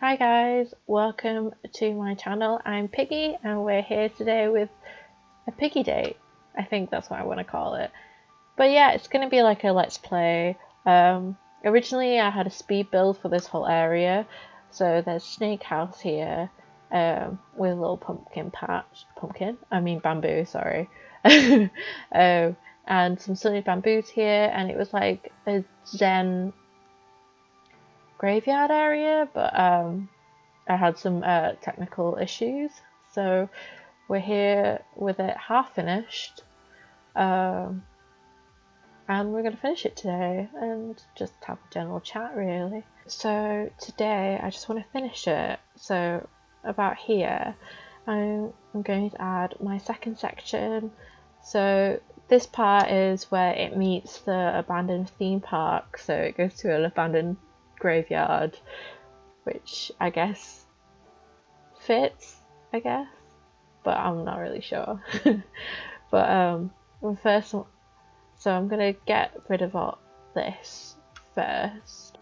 Hi guys, welcome to my channel. I'm Piggy and we're here today with a Piggy date. I think that's what I want to call it. But yeah, it's going to be like a let's play. Originally I had a speed build for this whole area. So there's Snake House here with a little bamboo, sorry. And some sunny bamboos here, and it was like a zen graveyard area, but I had some technical issues, so we're here with it half finished, and we're going to finish it today and just have a general chat really. So today I just want to finish it. So about here I'm going to add my second section. So this part is where it meets the abandoned theme park, so it goes to an abandoned graveyard, which I guess fits, but I'm not really sure. But first, so I'm gonna get rid of all this first.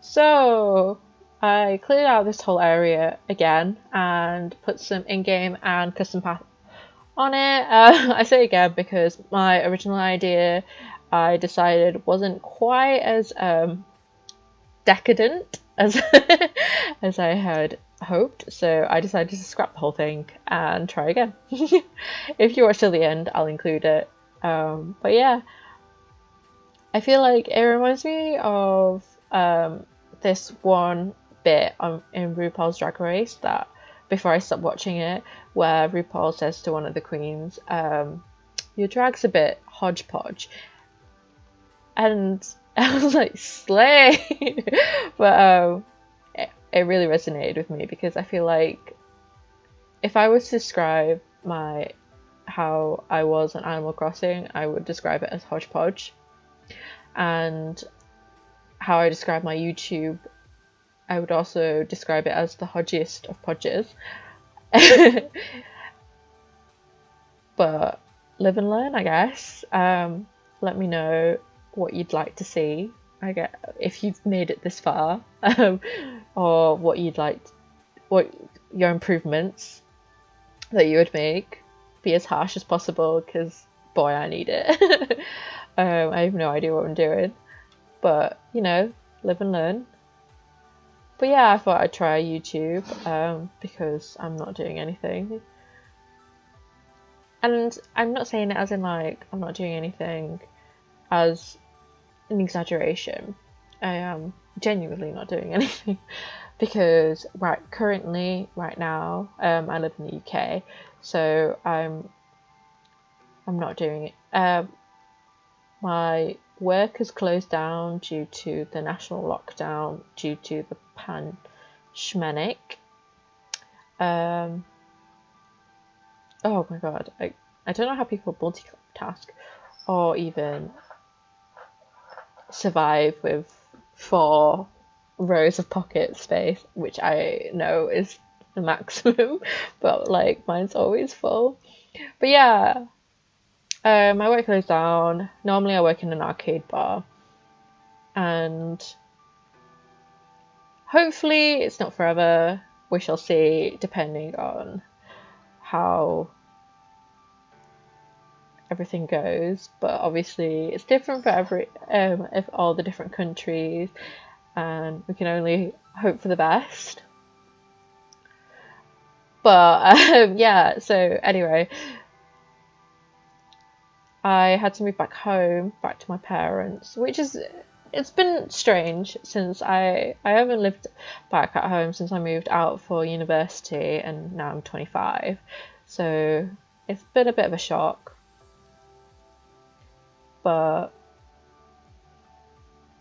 So I cleared out this whole area again and put some in-game and custom path on it. I say again because my original idea I decided wasn't quite as decadent as as I had hoped, so I decided to scrap the whole thing and try again. If you watch till the end, I'll include it. But yeah, I feel like it reminds me of this one bit in RuPaul's Drag Race that before I stopped watching it, where RuPaul says to one of the queens, your drag's a bit hodgepodge. And I was like, slay! But it really resonated with me because I feel like if I was to describe how I was on Animal Crossing, I would describe it as hodgepodge. And how I describe my YouTube, I would also describe it as the hodgiest of podges. But live and learn, I guess. Let me know what you'd like to see, if you've made it this far, or what your improvements that you would make. Be as harsh as possible, because boy, I need it. I have no idea what I'm doing, but you know, live and learn. But yeah, I thought I'd try YouTube because I'm not doing anything. And I'm not saying it as in like I'm not doing anything as an exaggeration. I am genuinely not doing anything because right now I live in the UK, so I'm not doing it. My work has closed down due to the national lockdown due to the pandemic. Oh my god, I don't know how people multitask or even survive with 4 rows of pocket space, which I know is the maximum, but like mine's always full. But yeah, my work goes down. Normally I work in an arcade bar, and hopefully it's not forever. We shall see, depending on how everything goes. But obviously it's different for if all the different countries, and we can only hope for the best. But yeah, so anyway, I had to move back home, back to my parents, it's been strange since I haven't lived back at home since I moved out for university, and now I'm 25. So it's been a bit of a shock, but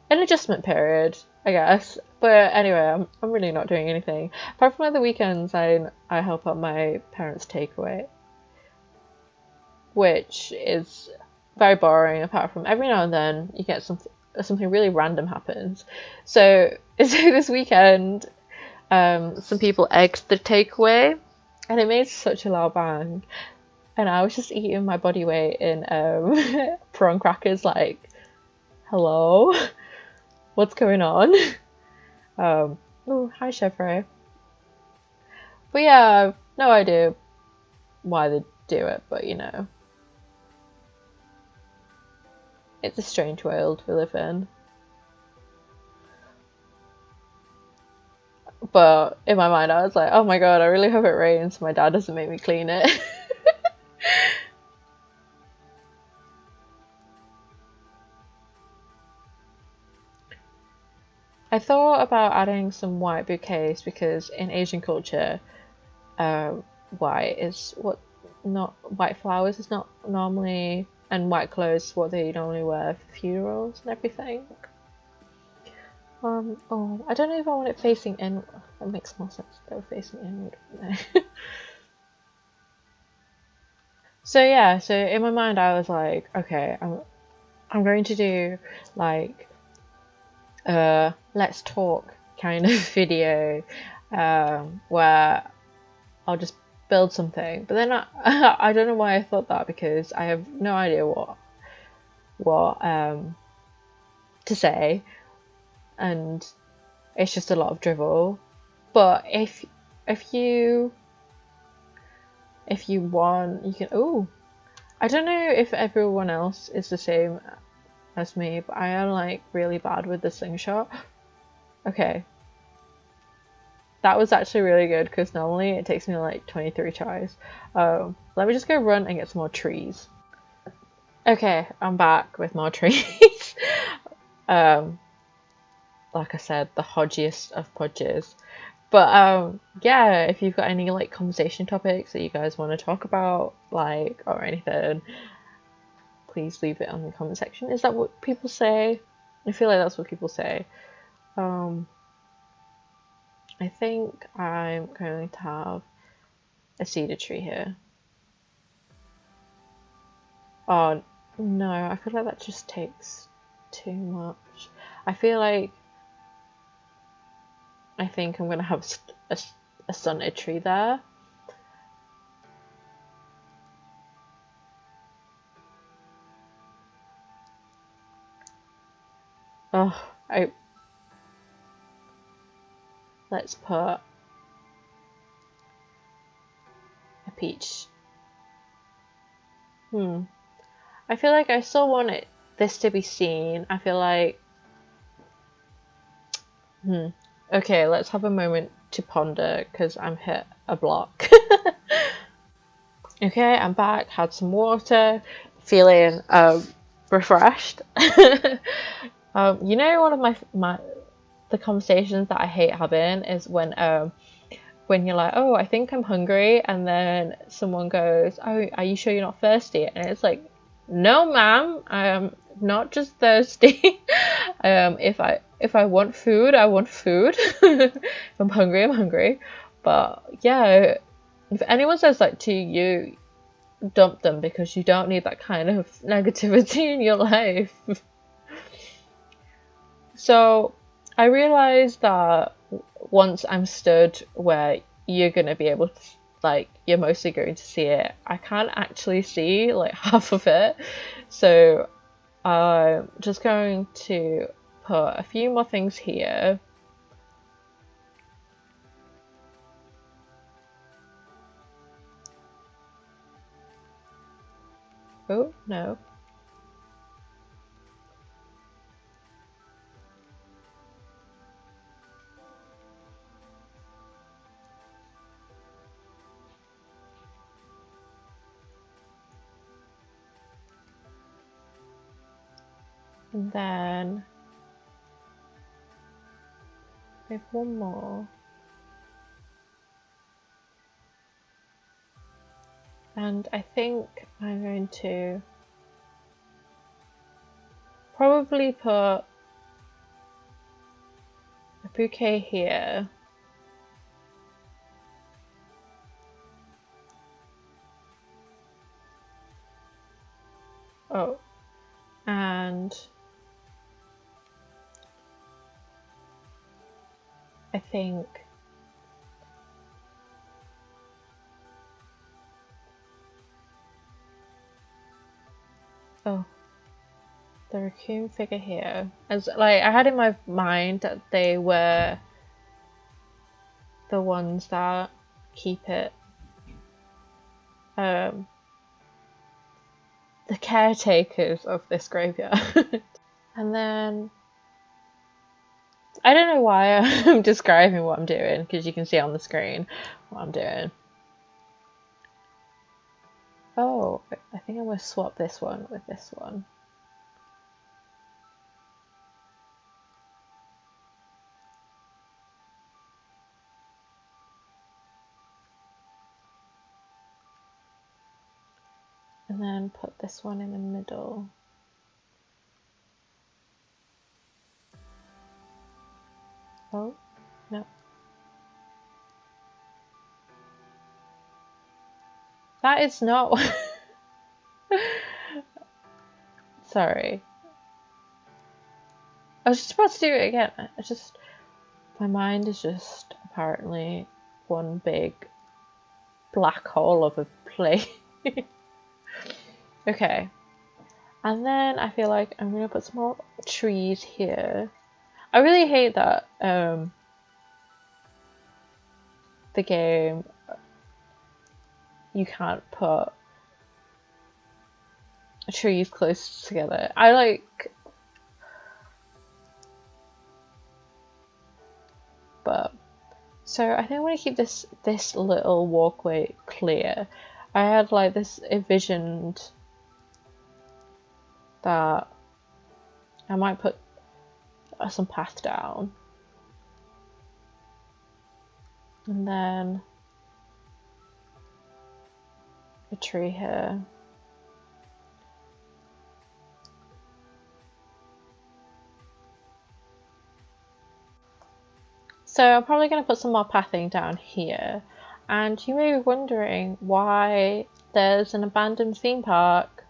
an adjustment period, I guess. But anyway, I'm really not doing anything. Apart from other weekends, I help out my parents' takeaway, which is very boring. Apart from every now and then you get something really random happens. So this weekend, some people egged the takeaway, and it made such a loud bang. And I was just eating my body weight in prawn crackers, like, hello, what's going on? Oh, hi Chevrolet. But yeah, I've no idea why they do it, but you know. It's a strange world we live in. But in my mind I was like, oh my god, I really hope it rains so my dad doesn't make me clean it. I thought about adding some white bouquets because in Asian culture, white is what not white flowers is not normally, and white clothes is what they normally wear for funerals and everything. Oh, I don't know if I want it facing in. That makes more sense though, facing inward. So yeah, so in my mind I was like, okay, I'm going to do like let's talk kind of video, where I'll just build something. But then I don't know why I thought that because I have no idea what to say, and it's just a lot of drivel. But if you if you want, you can. Oh, I don't know if everyone else is the same as me, but I am like really bad with the slingshot. Okay, that was actually really good because normally it takes me like 23 tries. Let me just go run and get some more trees. Okay, I'm back with more trees. um, like I said, the hodgiest of podges. But yeah, if you've got any like conversation topics that you guys want to talk about, like or anything, please leave it on the comment section. Is that what people say? I feel like that's what people say. Um, I think I'm going to have a cedar tree here. Oh no, I feel like that just takes too much. I feel like I think I'm gonna have a stunted tree there. Oh, let's put a peach. I feel like I still want this to be seen. I feel like okay, let's have a moment to ponder because I'm hit a block. Okay, I'm back, had some water, feeling refreshed. You know, one of my the conversations that I hate having is when you're like, oh, I think I'm hungry, and then someone goes, oh, are you sure you're not thirsty? And it's like, no, ma'am, I am not just thirsty. If I want food, I want food. If I'm hungry, I'm hungry. But yeah, if anyone says that to you, dump them because you don't need that kind of negativity in your life. So I realized that once I'm stood where you're gonna be able to, like, you're mostly going to see it, I can't actually see like half of it. So I'm just going to put a few more things here. Oh no. And then we have one more. And I think I'm going to probably put a bouquet here. Oh, and I think oh, the raccoon figure here. As like I had in my mind that they were the ones that keep it, the caretakers of this graveyard. And then I don't know why I'm describing what I'm doing, because you can see on the screen what I'm doing. Oh, I think I'm going to swap this one with this one. And then put this one in the middle. Oh, no. That is not... Sorry. I was just about to do it again. My mind is just apparently one big black hole of a plate. Okay. And then I feel like I'm going to put some more trees here. I really hate that the game, you can't put trees close together. I like... But... So I think I want to keep this little walkway clear. I had like this envisioned that I might put some path down. And then a tree here. So I'm probably going to put some more pathing down here. And you may be wondering why there's an abandoned theme park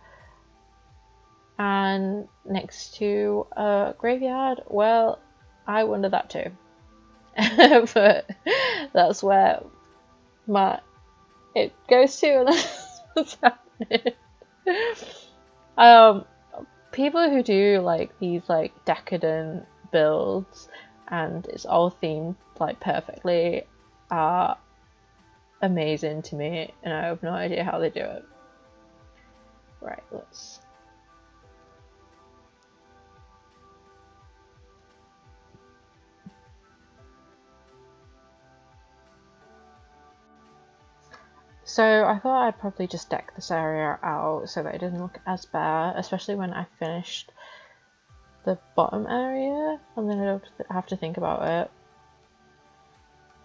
and next to a graveyard. Well, I wonder that too. But that's where it goes to, and that's what's happening. People who do like these like decadent builds and it's all themed like perfectly are amazing to me, and I have no idea how they do it. Right, let's... So I thought I'd probably just deck this area out so that it doesn't look as bare, especially when I finished the bottom area, and then I don't have to think about it.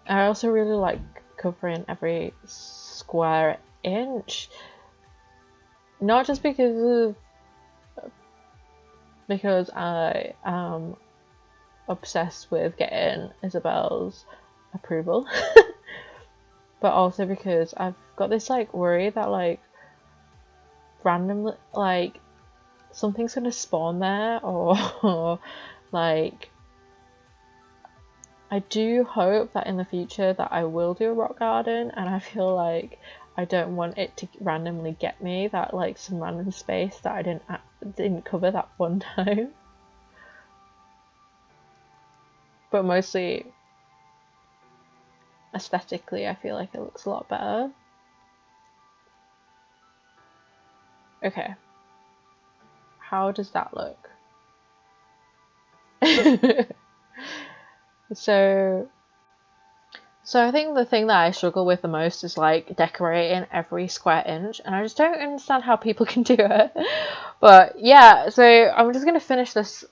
I also really like covering every square inch, not just because I am obsessed with getting Isabel's approval, but also because I've got this like worry that like randomly like something's gonna spawn there, or like I do hope that in the future that I will do a rock garden, and I feel like I don't want it to randomly get me that like some random space that I didn't cover that one time. But mostly aesthetically I feel like it looks a lot better. Okay. How does that look? So I think the thing that I struggle with the most is like decorating every square inch, and I just don't understand how people can do it. But yeah, so I'm just gonna finish this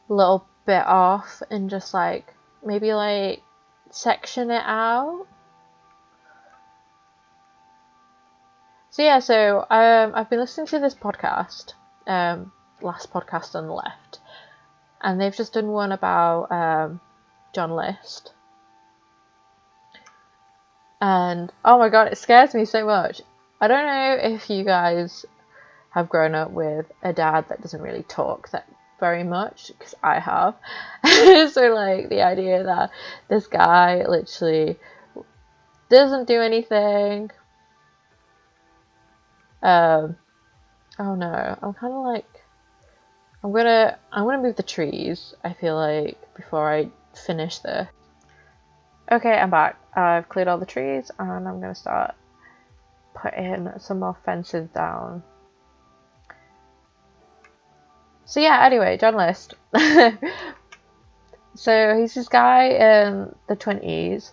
little bit off and just like maybe like section it out. So yeah, so I've been listening to this podcast, last podcast on the left, and they've just done one about John List. And oh my god, it scares me so much. I don't know if you guys have grown up with a dad that doesn't really talk that very much, because I have. So like the idea that this guy literally doesn't do anything. Oh no, I'm kind of like I'm gonna move the trees, I feel like, before I finish this. Okay, I'm back. I've cleared all the trees and I'm going to start putting some more fences down. So yeah, anyway, journalist. So he's this guy in the 20s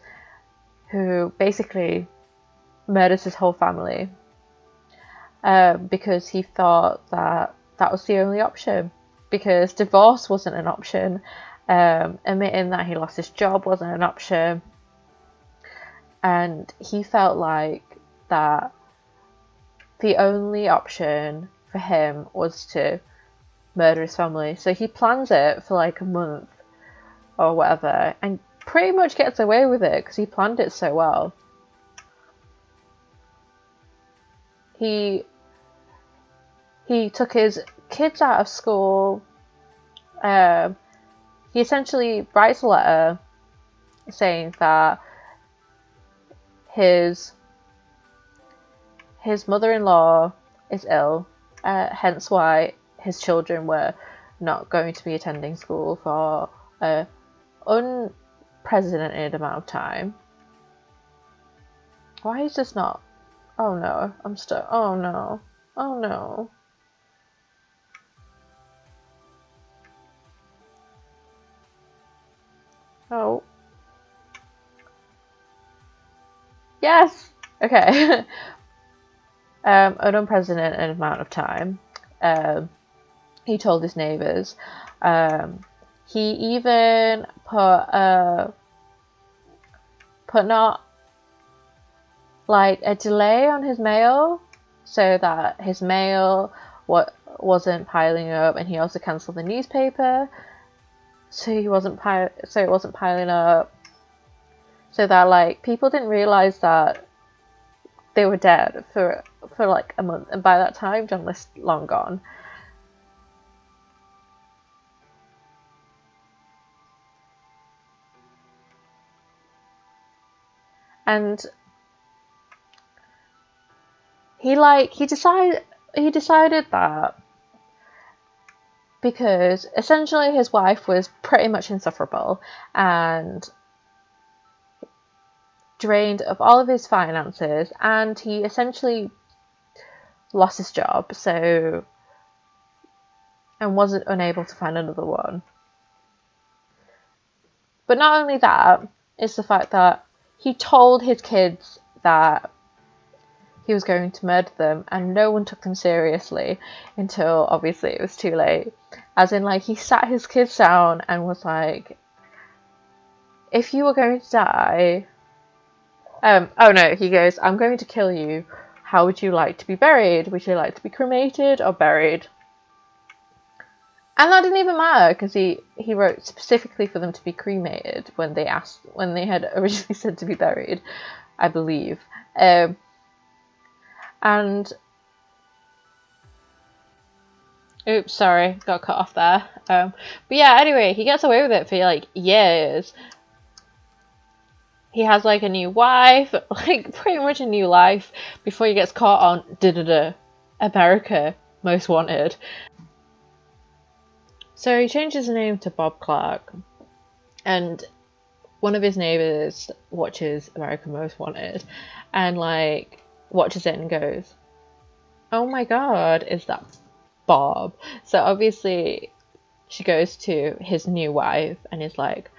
who basically murders his whole family because he thought that that was the only option, because divorce wasn't an option, admitting that he lost his job wasn't an option, and he felt like that the only option for him was to murder his family. So he plans it for like a month or whatever, and pretty much gets away with it because he planned it so well. He took his kids out of school. He essentially writes a letter saying that his mother-in-law is ill, hence why his children were not going to be attending school for an unprecedented amount of time. Why is this not? Oh no, I'm stuck. Oh no. Oh no. Oh. Yes! Okay. An unprecedented amount of time. He told his neighbours. He even put not like a delay on his mail so that his mail wasn't piling up, and he also cancelled the newspaper so it wasn't piling up, so that like people didn't realize that they were dead for like a month, and by that time John was long gone. And he decided that because essentially his wife was pretty much insufferable and drained of all of his finances, and he essentially lost his job, so, and wasn't unable to find another one. But not only that, it's the fact that he told his kids that he was going to murder them, and no one took them seriously until obviously it was too late. As in, like, he sat his kids down and was like, if you were going to die, oh no, he goes, I'm going to kill you. How would you like to be buried? Would you like to be cremated or buried? And that didn't even matter because he wrote specifically for them to be cremated when they had originally said to be buried, I believe. And oops, sorry, got cut off there. But yeah, anyway, he gets away with it for like years. He has like a new wife, like pretty much a new life before he gets caught on America Most Wanted. So he changes his name to Bob Clark, and one of his neighbors watches America Most Wanted and like watches it and goes, oh my god, is that Bob? So obviously she goes to his new wife and is like,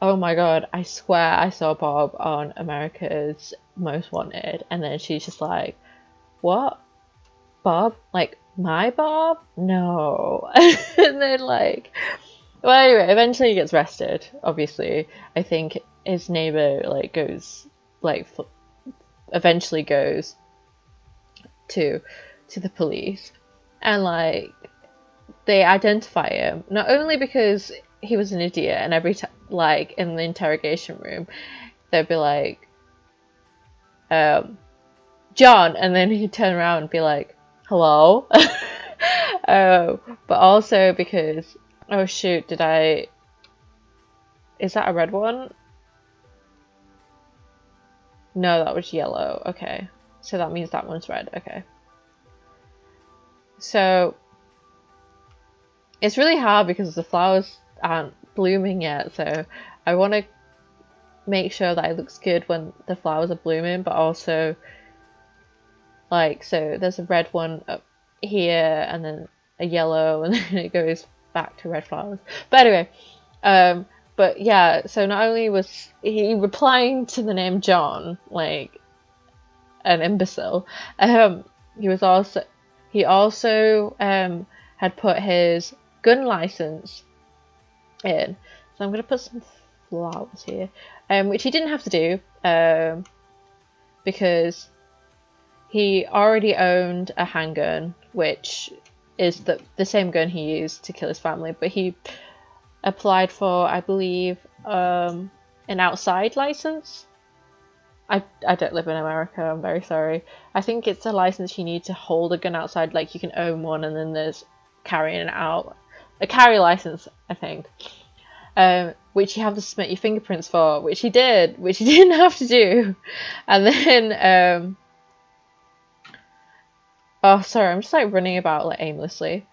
oh my god, I swear I saw Bob on America's Most Wanted. And then she's just like, what? Bob? Like, my Bob? No. And then like, well, anyway, eventually he gets arrested, obviously. I think his neighbor like goes, like, eventually goes to the police, and like they identify him not only because he was an idiot, and every time like in the interrogation room they'd be like, John, and then he'd turn around and be like, hello. But also because, oh shoot, is that a red one? No, that was yellow. Okay, so that means that one's red. Okay, so it's really hard because the flowers aren't blooming yet, so I want to make sure that it looks good when the flowers are blooming, but also like, so there's a red one up here and then a yellow and then it goes back to red flowers. But anyway, but yeah, so not only was he replying to the name John like an imbecile, he was also had put his gun license in. So I'm gonna put some flowers here, which he didn't have to do, because he already owned a handgun, which is the same gun he used to kill his family, but he applied for, I believe, an outside license. I don't live in America, I'm very sorry. I think it's a license you need to hold a gun outside, like you can own one and then there's carrying it out. A carry license, I think. Which you have to submit your fingerprints for, which he did, which he didn't have to do. And then, oh, sorry, I'm just like running about like aimlessly.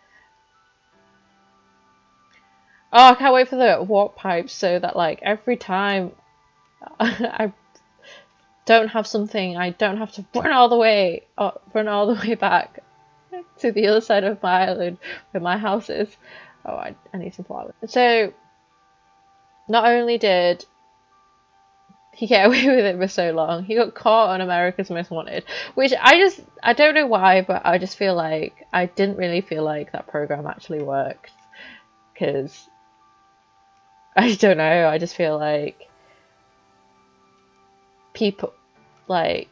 Oh, I can't wait for the warp pipes so that like every time I don't have something, I don't have to run all the way back to the other side of my island where my house is. Oh, I need some flowers. So, not only did he get away with it for so long, he got caught on America's Most Wanted, which I don't know why, but I just feel like I didn't really feel like that program actually worked, because I don't know, I just feel like people, like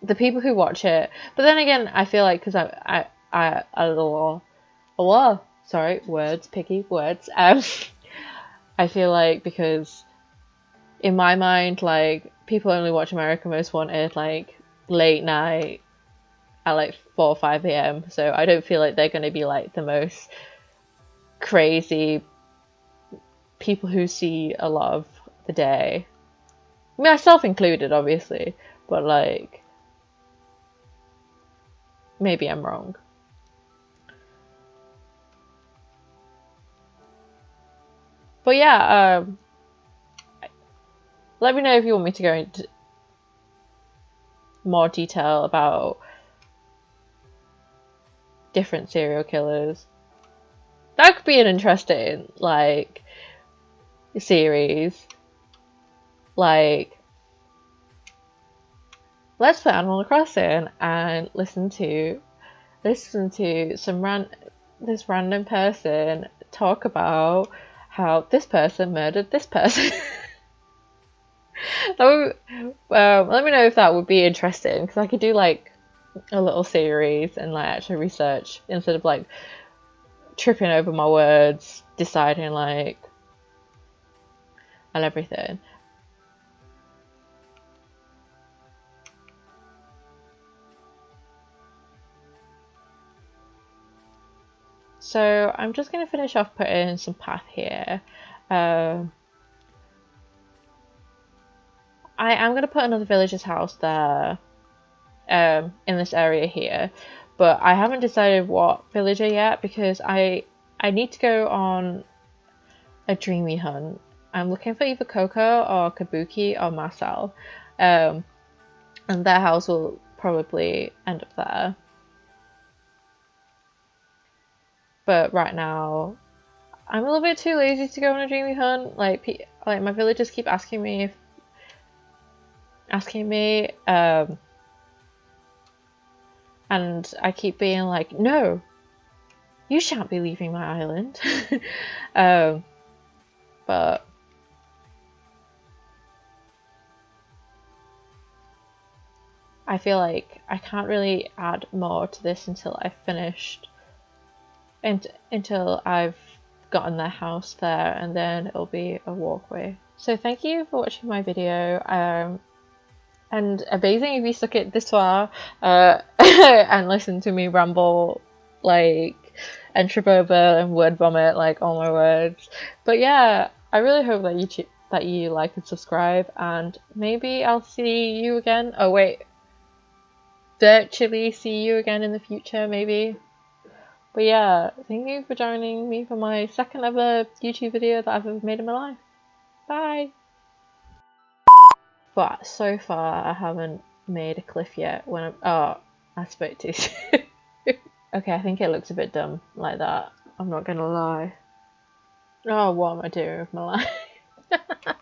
the people who watch it, but then again, I feel like because sorry, words, Piggy, words. I feel like because in my mind, like people only watch America Most Wanted like late night at like 4 or 5 a.m. So I don't feel like they're going to be like the most crazy people who see a lot of the day. Myself included, obviously, but like maybe I'm wrong. But yeah, let me know if you want me to go into more detail about different serial killers. That could be an interesting like series. Like, let's play Animal Crossing and listen to this random person talk about how this person murdered this person. Let me know if that would be interesting, because I could do like a little series and like actually research instead of like tripping over my words, deciding like and everything. So I'm just going to finish off putting some path here. I am going to put another villager's house there, in this area here, but I haven't decided what villager yet, because I need to go on a dreamy hunt. I'm looking for either Coco or Kabuki or Marcel, and their house will probably end up there. But right now, I'm a little bit too lazy to go on a dreamy hunt. Like my villagers keep asking me, and I keep being like, no, you shan't be leaving my island. But I feel like I can't really add more to this until I've finished, and until I've gotten their house there, and then it'll be a walkway. So thank you for watching my video, and amazing if you stuck it this far, and listened to me ramble like and trip over and word vomit like all my words. But yeah, I really hope that you like and subscribe, and maybe I'll see you again. Oh wait, virtually see you again in the future, maybe. But yeah, thank you for joining me for my second ever YouTube video that I've ever made in my life. Bye! But so far I haven't made a cliff yet when I spoke to Okay, I think it looks a bit dumb like that. I'm not gonna lie. Oh, what am I doing with my life?